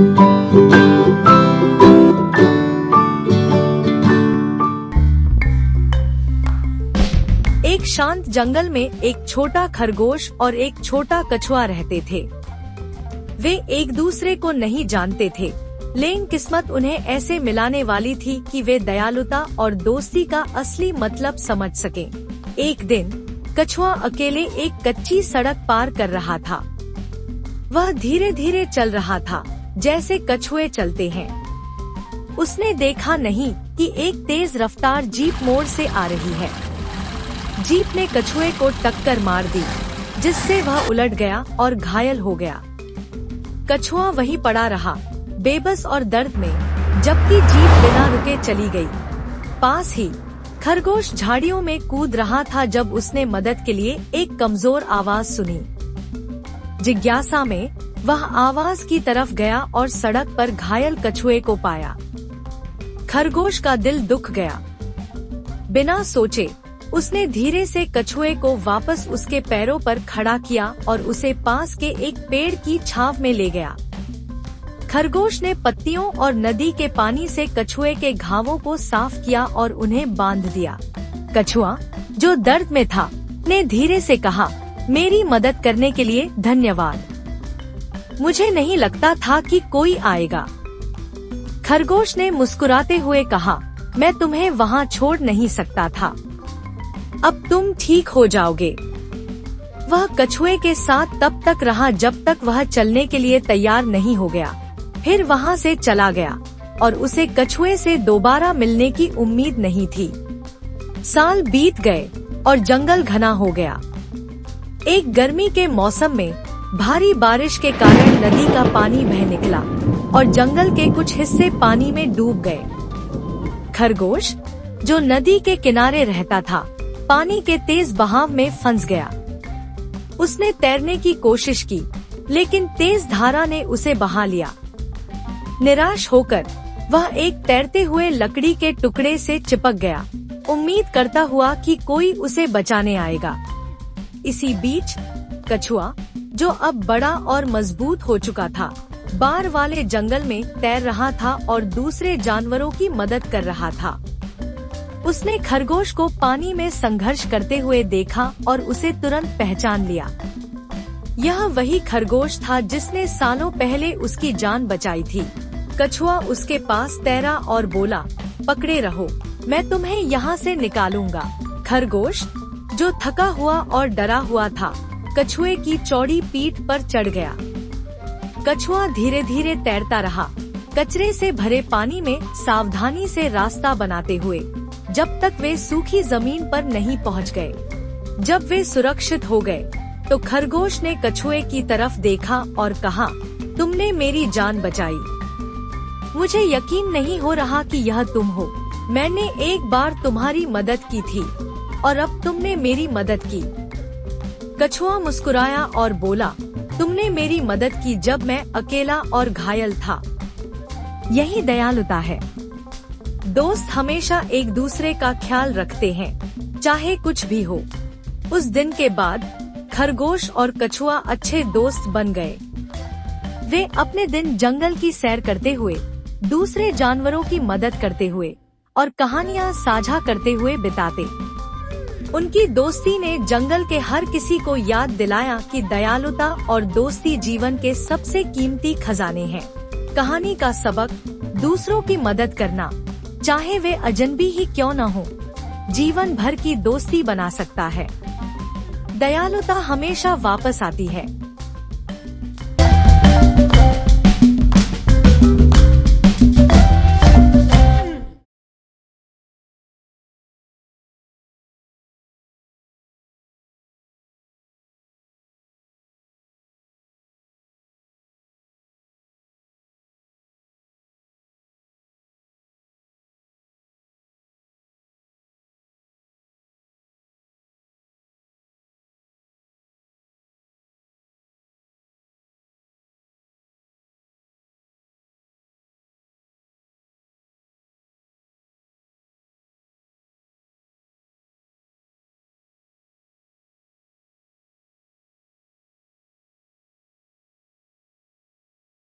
एक शांत जंगल में एक छोटा खरगोश और एक छोटा कछुआ रहते थे। वे एक दूसरे को नहीं जानते थे, लेकिन किस्मत उन्हें ऐसे मिलाने वाली थी कि वे दयालुता और दोस्ती का असली मतलब समझ सकें। एक दिन कछुआ अकेले एक कच्ची सड़क पार कर रहा था। वह धीरे धीरे चल रहा था, जैसे कछुए चलते हैं। उसने देखा नहीं कि एक तेज रफ्तार जीप मोड़ से आ रही है। जीप ने कछुए को टक्कर मार दी, जिससे वह उलट गया और घायल हो गया। कछुआ वहीं पड़ा रहा, बेबस और दर्द में, जबकि जीप बिना रुके चली गई। पास ही खरगोश झाड़ियों में कूद रहा था जब उसने मदद के लिए एक कमजोर आवाज सुनी। जिज्ञासा में वह आवाज की तरफ गया और सड़क पर घायल कछुए को पाया। खरगोश का दिल दुख गया। बिना सोचे उसने धीरे से कछुए को वापस उसके पैरों पर खड़ा किया और उसे पास के एक पेड़ की छांव में ले गया। खरगोश ने पत्तियों और नदी के पानी से कछुए के घावों को साफ किया और उन्हें बांध दिया। कछुआ, जो दर्द में था, ने धीरे से कहा, मेरी मदद करने के लिए धन्यवाद। मुझे नहीं लगता था कि कोई आएगा। खरगोश ने मुस्कुराते हुए कहा, मैं तुम्हें वहाँ छोड़ नहीं सकता था। अब तुम ठीक हो जाओगे। वह कछुए के साथ तब तक रहा जब तक वह चलने के लिए तैयार नहीं हो गया। फिर वहाँ से चला गया और उसे कछुए से दोबारा मिलने की उम्मीद नहीं थी। साल बीत गए और जंगल घना हो गया। एक गर्मी के मौसम में भारी बारिश के कारण नदी का पानी बह निकला और जंगल के कुछ हिस्से पानी में डूब गए। खरगोश, जो नदी के किनारे रहता था, पानी के तेज बहाव में फंस गया। उसने तैरने की कोशिश की, लेकिन तेज धारा ने उसे बहा लिया। निराश होकर वह एक तैरते हुए लकड़ी के टुकड़े से चिपक गया, उम्मीद करता हुआ कि कोई उसे बचाने आएगा। इसी बीच कछुआ, जो अब बड़ा और मजबूत हो चुका था, बाढ़ वाले जंगल में तैर रहा था और दूसरे जानवरों की मदद कर रहा था। उसने खरगोश को पानी में संघर्ष करते हुए देखा और उसे तुरंत पहचान लिया। यह वही खरगोश था जिसने सालों पहले उसकी जान बचाई थी। कछुआ उसके पास तैरा और बोला, पकड़े रहो, मैं तुम्हें यहाँ से निकालूंगा। खरगोश, जो थका हुआ और डरा हुआ था, कछुए की चौड़ी पीठ पर चढ़ गया। कछुआ धीरे धीरे तैरता रहा, कचरे से भरे पानी में सावधानी से रास्ता बनाते हुए, जब तक वे सूखी जमीन पर नहीं पहुँच गए। जब वे सुरक्षित हो गए, तो खरगोश ने कछुए की तरफ देखा और कहा, तुमने मेरी जान बचाई। मुझे यकीन नहीं हो रहा कि यह तुम हो। मैंने एक बार तुम्हारी मदद की थी और अब तुमने मेरी मदद की। कछुआ मुस्कुराया और बोला, तुमने मेरी मदद की जब मैं अकेला और घायल था। यही दयालुता है। दोस्त हमेशा एक दूसरे का ख्याल रखते हैं, चाहे कुछ भी हो। उस दिन के बाद खरगोश और कछुआ अच्छे दोस्त बन गए। वे अपने दिन जंगल की सैर करते हुए, दूसरे जानवरों की मदद करते हुए और कहानियाँ साझा करते हुए बिताते। उनकी दोस्ती ने जंगल के हर किसी को याद दिलाया कि दयालुता और दोस्ती जीवन के सबसे कीमती खजाने हैं। कहानी का सबक, दूसरों की मदद करना, चाहे वे अजनबी ही क्यों न हो, जीवन भर की दोस्ती बना सकता है। दयालुता हमेशा वापस आती है।